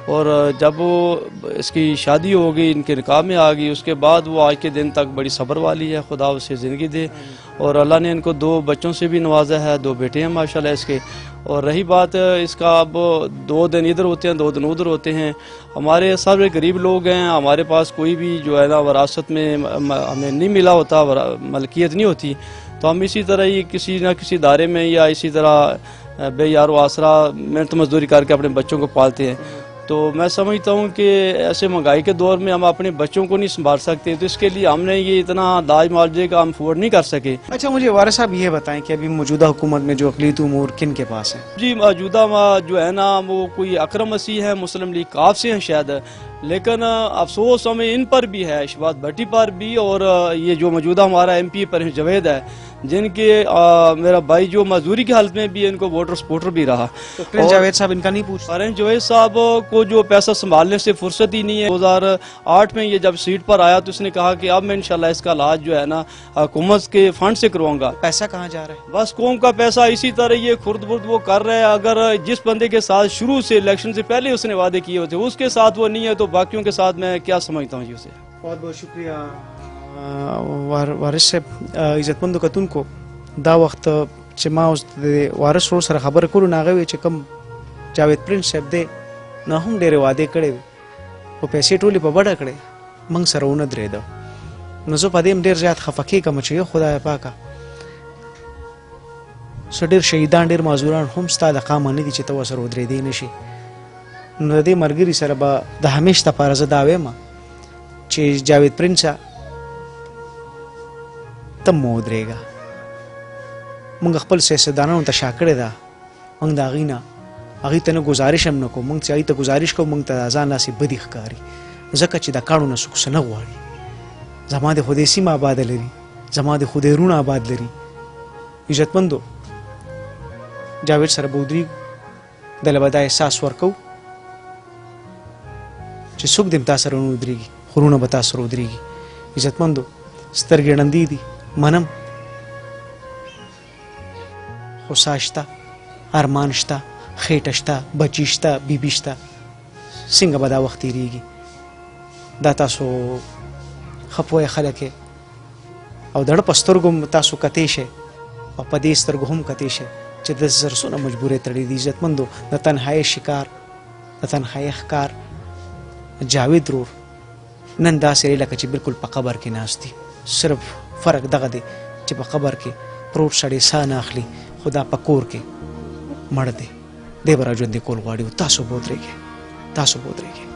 और जब वो इसकी शादी हो गई, इनके निकाह में आ गई, उसके बाद वो आज के दिन तक बड़ी सब्र वाली है। खुदा उसे ज़िंदगी दे। और अल्लाह ने इनको 2 बच्चों से भी नवाजा है, 2 बेटे हैं माशाल्लाह इसके। और रही बात इसका, अब 2 दिन इधर होते हैं, 2 दिन उधर होते हैं। हमारे सब गरीब लोग हैं, हमारे पास कोई भी जो है ना वरासत में हमें नहीं मिला होता, मलकियत नहीं होती, तो हम इसी तरह ही किसी न किसी दायरे में या इसी तरह बेयारो आसरा मेहनत मजदूरी करके अपने बच्चों को पालते हैं। तो मैं समझता हूँ कि ऐसे महंगाई के दौर में हम अपने बच्चों को नहीं संभाल सकते, तो इसके लिए हमने ये इतना दाज मुआवजे का हम अफोर्ड नहीं कर सके। अच्छा, मुझे वारिस साहब ये बताएं कि अभी मौजूदा हुकूमत में जो अक़लीती उमूर किन के पास हैं? जी, मौजूदा जो है ना वो कोई अकरम मसीह है, मुस्लिम लीग काफ से हैं शायद, लेकिन अफसोस हमें इन पर भी है, शहबाज भट्टी पर भी, और ये जो मौजूदा हमारा MP परवेज़ जवेद है, जिनके मेरा भाई जो मजदूरी की हालत में भी इनको वोटर सपोर्टर भी रहा। तो प्रिंस जावेद साहब इनका नहीं पूछते? परवेज़ जवेद साहब को जो पैसा संभालने से फुर्सत ही नहीं है। 2008 में ये जब सीट पर आया तो इसने कहा कि अब मैं इंशाल्लाह इसका इलाज जो है ना हुकूमत के फंड से करवाऊंगा। पैसा कहाँ जा रहा है? बस कौम का पैसा इसी तरह ये खुर्द बुर्द वो कर रहे हैं। अगर जिस बंदे के साथ शुरू से इलेक्शन से पहले उसने वादे किए होते उसके साथ वो नहीं है, तो बाकियों के साथ मैं क्या समझता हूँ जी उसे। बहुत बहुत शुक्रिया वारिस साहब। इज्जतमंदो कतून को दा वक्त چې ما اوس د وارث ورور سره خبره کولو نو هغه وی چې کوم جاوید پرنس صاحب دی نو هم ډېرې وعدې کړې وې او پیسې ټولې په بډه کړې، موږ سره ونه درېده. نو زه په دې هم ډېر زیات خفه کېږم چې خدای پاکه څه ډېر شهیدان ډېر معذوران هم ستا د قامه نه دي چې ته ورسره ودرېدی نه شي. نو د دې ملګري سره به د همیش دپاره زه دا وایم چې جاوید پرنسه ته مو ودرېږه. موږ خپل سیاستدانانو ته شا کړې ده، موږ د هغوی نه هغوی ته نه ګزارش هم نه کوو. موږ چې هغوی ته ګزارش کوو موږ ته ځان لاسې بدي ښکاري، ځکه چې د کاڼو نه څوک څه نه غواړي. زما د خدای سیمه آباده لري، زما د خدای رونه آباد لري. عزتمندو جاوید سره به ودرېږو، دله به دا احساس ورکوو چې څوک دې تا سره ونه ودرېږي، خو رونه به تا سره ودرېږي. عزتمندو سترګې ړندې دي منم، خو ساه شته، ارمان شته، خېټه شته، بچي شته، بیبي شته. څنګه به دا وخت تېرېږي؟ دا تاسو ښه پوهه خلک یې او د زړه په سترګو تاسو کتی شئ او په دې سترګو هم کتی شئ چې د سره څونه مجبورۍ تړلي دي. عزتمندو د تنهایۍ شکار، د تنهایۍ ښکار جاوید رور نن داسې لکه چې بالکل په قبر کې ناست دي. صرف فرق دغه دی چې په قبر کې پروت سړی ساه نه اخلي، خو دا په کور کې مړ دی، دی به را ژوندې کول غواړي. او تاسو به ودرېږئ، تاسو به ودرېږئ.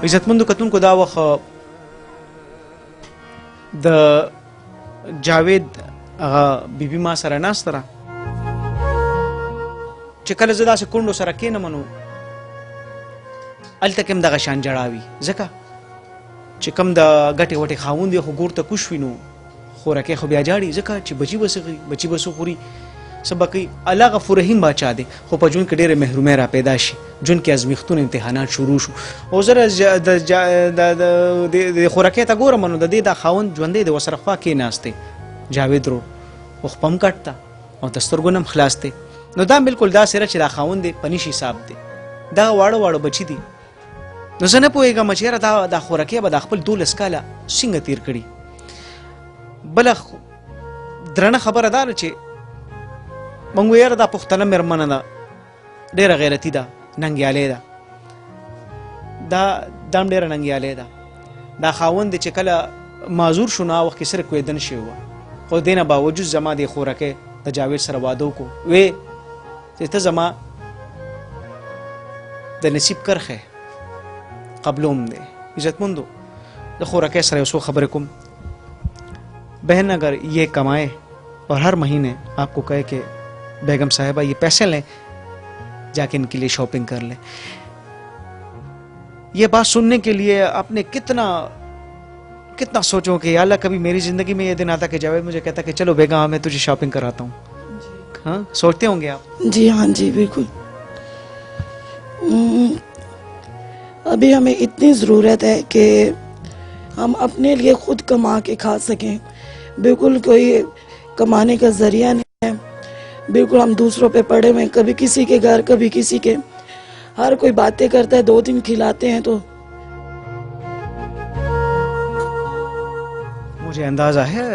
عزتمندو کتونکو دا وخت د جاوید هغه بیبي ما سره ناسته ده چې کله زه داسې کونډو سره کښېنم نو هلته کې هم دغه شان ژړا وي، ځکه چې کوم د ګټې وټې خاوند وي خو ګور ته کوش وي نو خوراکۍ خو بیا جاړي، ځکه چې بچي به څه خوري، بچي به څه خوري، څه به کوي. الله غفور رحیم باچا دی، خو په ژوند کې ډېرې محرومۍ را پیدا شي، ژوند کې ازمیښتونه امتحانات شروع شو. او زه د خوراکۍ ته ګورم نو د دې دا خاوند ژوندی دی، ورسره خوا کېناستی جاوید رور، خو خپه هم کټ ته او د سترګو نه هم خلاص دی. نو دا بالکل داسې ده چې دا خاوند دی په نیش حساب دی، دغه واړه واړه بچي دي. نو زه نه پوهېږم چې یاره دا خوراکۍ به دا خپل 12 کاله څنګه تېر کړي. بله درنه خبره دا ده چې موږ ویل دا پښتنه مېرمنه ده، ډېره غیرتي ده، ننګیالۍ ده، دا هم ډېره ننګیالۍ ده. دا خاوند چې کله معذور شو نو هغه وخت کې صرف کویدن شوی وه، خو د دې نه باوجود زما د خوراکۍ د جاوید سره واده وکړو، وی چې ته زما د نصیب کرخه قبلوم دے عزتمندو د خوراکه سره اوسو خبر کوم बहन अगर ये कमाए और हर महीने आपको कहे कि बेगम साहिबा ये पैसे लें जाके इनके लिए शॉपिंग कर लें, ये बात सुनने के लिए आपने कितना कितना सोचो कि या अल्लाह कभी मेरी जिंदगी में ये दिन आता कि जावेद मुझे कहता कि चलो बेगम मैं तुझे शॉपिंग कराता हूँ। हाँ सोचते होंगे आप? जी हाँ जी बिल्कुल। अभी हमें इतनी ज़रूरत है कि हम अपने लिए खुद कमा के खा सकें, बिल्कुल कोई कमाने का जरिया नहीं है, बिल्कुल हम दूसरों पे पड़े हुए, कभी किसी के घर कभी किसी के, हर कोई बातें करता है, 2 दिन खिलाते हैं। तो मुझे अंदाजा है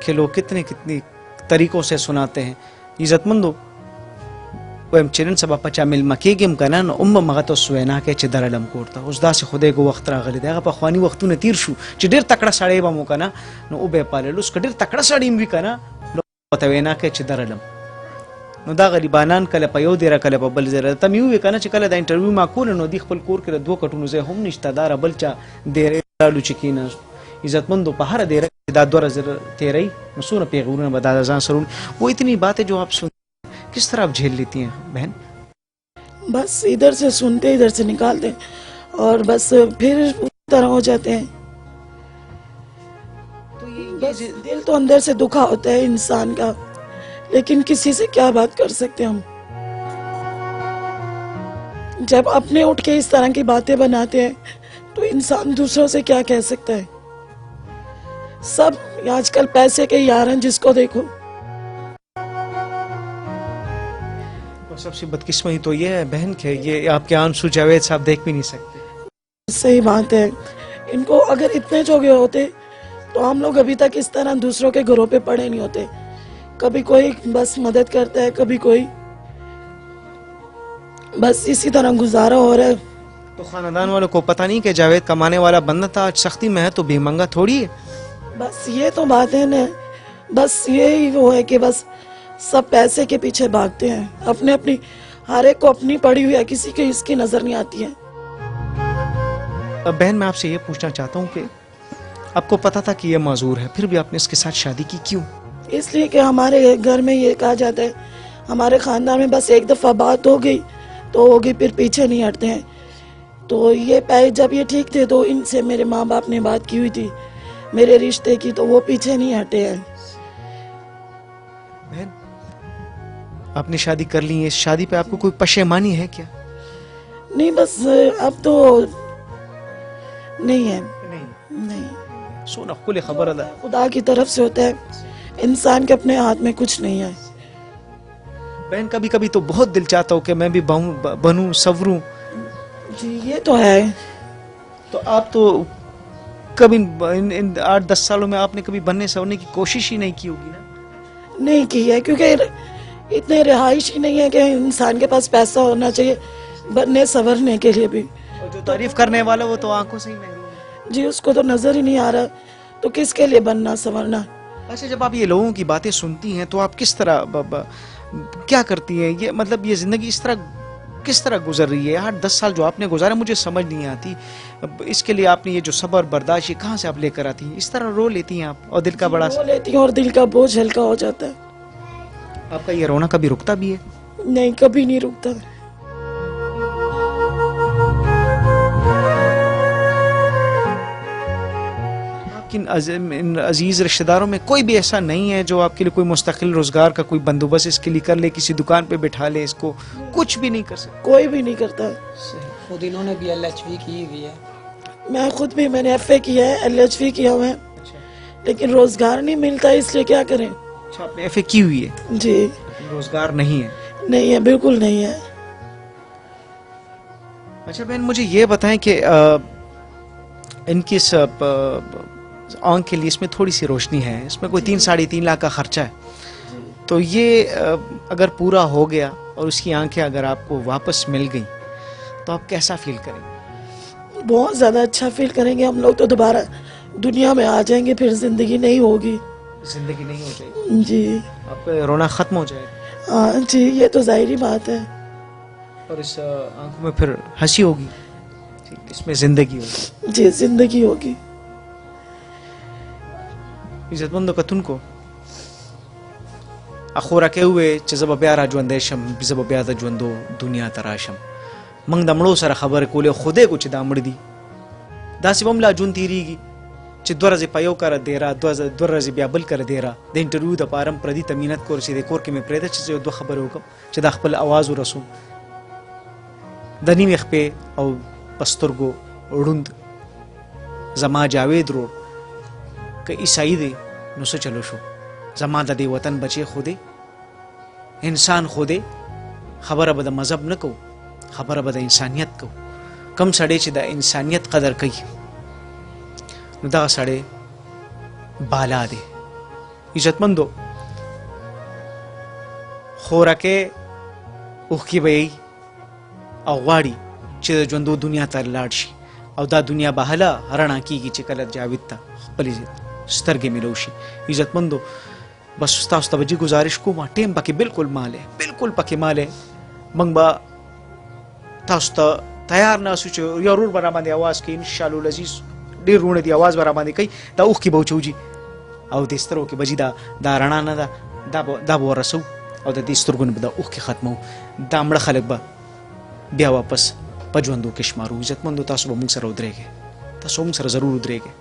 कि लोग कितने कितनी तरीकों से सुनाते हैं। इज्जतमंदो वम चिरन सबा पचा मिल मकेगम कना न उम्म मगतो सुवेना के चदर लम कोरता उस दा से खुदे को वक्त रागली देगा पखवानी वक्तु ने तीर शु चिडेर तकड़ा साड़े बमो कना न उबे पाले उस कडेर तकड़ा साड़ी भी कना लो तवेना के चदर लम नो दा गरीबानान कले पयो देरा कले बबल जरा तमिउ वे कना चकले दा इंटरव्यू मा कोल नो दिख पल कोर के 2 कटुनु से हम निष्ठादार बलचा देरे लालू चिकीना इज्जतमंदो पहाड़ देरा दा द्वारा जरा तेरई मसून पेगुरन बदा जान सरून वो इतनी बातें जो आप सुन किस तरह आप झेल लेती हैं बहन? बस इधर से सुनते इधर से निकालते और बस फिर उस तरह हो जाते हैं। तो बस दिल तो अंदर से दुखा होता है इंसान का, लेकिन किसी से क्या बात कर सकते हम जब अपने उठ के इस तरह की बातें बनाते हैं, तो इंसान दूसरों से क्या कह सकता है। सब आजकल पैसे के यार हैं, जिसको देखो। सबसे बदकिस्मती तो ये है बहन के ये आपके आंसू जावेद साहब देख भी नहीं सकते। सही बात है, इनको अगर इतने जोगे होते तो हम लोग अभी तक इस तरह दूसरों के घरों पे पड़े नहीं होते। कभी कोई बस मदद करता है, कभी कोई, बस इसी तरह गुजारा हो रहा है। तो खानदान वालों को पता नहीं कि जावेद कमाने वाला बंदा था, आज सख्ती में है तो बेमंगा थोड़ी है। बस ये तो बात है ना, बस यही वो है कि बस सब पैसे के पीछे भागते हैं, अपने अपनी, हर एक को अपनी पड़ी हुई है, किसी की इसकी नजर नहीं आती है। अब बहन मैं आपसे ये पूछना चाहता हूँ कि आपको पता था कि ये माजूर है, फिर भी आपने इसके साथ शादी की क्यों? इसलिए कि हमारे घर में ये कहा जाता है, हमारे खानदान में बस एक दफा बात हो गई तो होगी, फिर पीछे नहीं हटते हैं। तो ये पहले जब ये ठीक थे तो इनसे मेरे माँ बाप ने बात की हुई थी मेरे रिश्ते की, तो वो पीछे नहीं हटे हैं। बहन आपने शादी कर ली है, इस शादी पे आपको कोई पशेमानी है क्या? नहीं, बस अब तो नहीं है। नहीं, सोना खुले खबर अदा खुदा की तरफ से होता है, इंसान के अपने हाथ में कुछ नहीं है। बहन कभी कभी तो बहुत दिल चाहता हूँ कि मैं भी बनूं संवरूं। जी ये तो है। तो आप तो कभी इन 8-10 सालों में आपने कभी बनने संवरने की कोशिश ही नहीं की होगी ना? नहीं की है, क्योंकि इतने रिहाइश ही नहीं है कि इंसान के पास पैसा होना चाहिए बनने संवरने के लिए भी। और जो तारीफ करने वाला वो तो आंखों से ही महरूम है। जी उसको तो नजर ही नहीं आ रहा, तो किसके लिए बनना संवरना। अच्छा जब आप ये लोगों की बातें सुनती हैं तो आप किस तरह क्या करती हैं? ये मतलब ये जिंदगी इस तरह किस तरह गुजर रही है? 8-10 साल जो आपने गुजारा मुझे समझ नहीं आती। इसके लिए आपने ये जो सब्र बर्दाश्त ये कहाँ से आप लेकर आती हैं? इस तरह रो लेती हैं आप और दिल का बड़ा रो लेती हूँ और दिल का बोझ हल्का हो जाता है। आपका ये रोना कभी रुकता भी है? नहीं, कभी नहीं रुकता। इन अजीज रिश्तेदारों में कोई भी ऐसा नहीं है जो आपके लिए कोई मुस्तकिल रोजगार का कोई बंदोबस्त इसके लिए कर ले, किसी दुकान पे बिठा ले इसको? कुछ भी नहीं कर सकते? कोई भी नहीं करता। खुद इन्होंने भी LHV की हुई है। मैं खुद भी, मैंने FA किया है, LHV किया हुआ है। अच्छा। लेकिन रोजगार नहीं मिलता, इसलिए क्या करें। अच्छा आपने FA की हुई है? जी। रोजगार नहीं है? नहीं है, बिल्कुल नहीं है। अच्छा बहन मुझे ये बताएं कि इनकी आंख के लिए इसमें थोड़ी सी रोशनी है, इसमें कोई 3-3.5 लाख का खर्चा है, तो ये अगर पूरा हो गया और उसकी आंखें अगर आपको वापस मिल गई तो आप कैसा फील करेंगे? बहुत ज्यादा अच्छा फील करेंगे हम लोग, तो दोबारा दुनिया में आ जाएंगे, फिर जिंदगी नहीं होगी। जिंदगी नहीं हो जाएगी जी, आपका रोना खत्म हो जाएगा। हाँ जी, ये तो जाहिर बात है। और इस आंखों में फिर हंसी होगी, इसमें जिंदगी होगी। जी जिंदगी होगी। इज्जतमंदो कतुन को अखोरा के हुए چې زه به بیا را ژوندی شم، زه به بیا د ژوندو دنیا ته راشم. موږ د مړو سره خبرې کولې، خدای کو چې دا مړ دي. داسې به هم لا ژوند تېرېږي چې 2 ورځې په یو کاره دیره، 2 ورځې بیا بل کاره دیره. د انټرویو دپاره هم پردي ته مینت کور چې د کور کې مې پرېږده چې زه 2 خبرې وکړم چې دا خپل اواز ورسوم. د نیمې خپې او په سترګو ړوند زما جاوید روړ که عیسائی دی نو څه چلو شو؟ زما د دې وطن بچی خو دی، انسان خو دی. خبره به د مذهب نه کو، خبره به د انسانیت کو. کم سړی چې د انسانیت قدر کوي نو دغه سړی بالا دی. عزتمندو خوراکې اوښکې به یې او غواړي چې د ژوندو دنیا ته لاړ شي، او دا دنیا به هله رڼا کېږي چې کله جاوید ته خپلې سترګې میلو شي. عزتمندو بس تاسو ته به جي گزارش کوم، ټیم پکې بالکل مال ہے، بالکل پکې مال ہے. موږ به تاسو ته تیار نه اوسو چې یو ورور به را باندې اواز کوي، انشاءالله العزیز ډېر وروڼه دي اواز به را باندې کوي، دا اوښکې به وچوجي او د سترګو کې به جي دا رڼا نه ده، دا به ورسو او د دې سترګو نه به دا اوښکې ختمو. دا مړه خلک به بیا واپس په ژوندو کې شمارو. عزتمندو تاسو به موږ سره ودرېږئ، تاسو موږ سره ضرور ودرېږئ.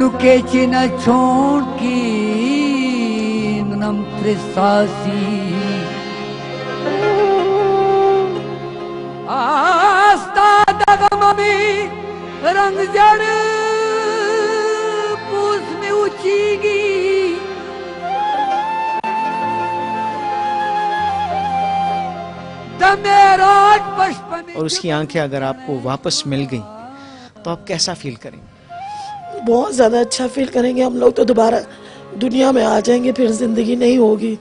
लुड़के चिन छोड़ की नम त्रिसासी आस्ता दगममी रंग जड़ पूस में उचीगी दमेराज पशपन। और उसकी आंखें अगर आपको वापस मिल गई तो आप कैसा फील करेंगे? बहुत ज्यादा अच्छा फील करेंगे हम लोग, तो दोबारा दुनिया में आ जाएंगे, फिर जिंदगी नहीं होगी।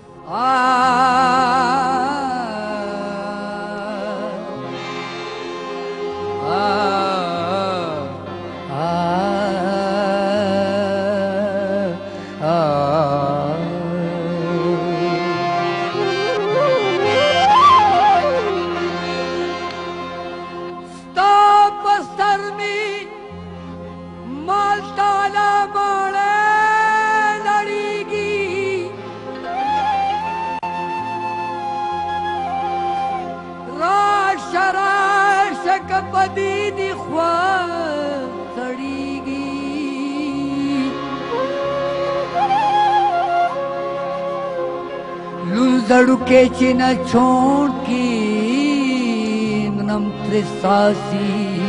लुड़के चिन छोड़ की नम त्रिसासी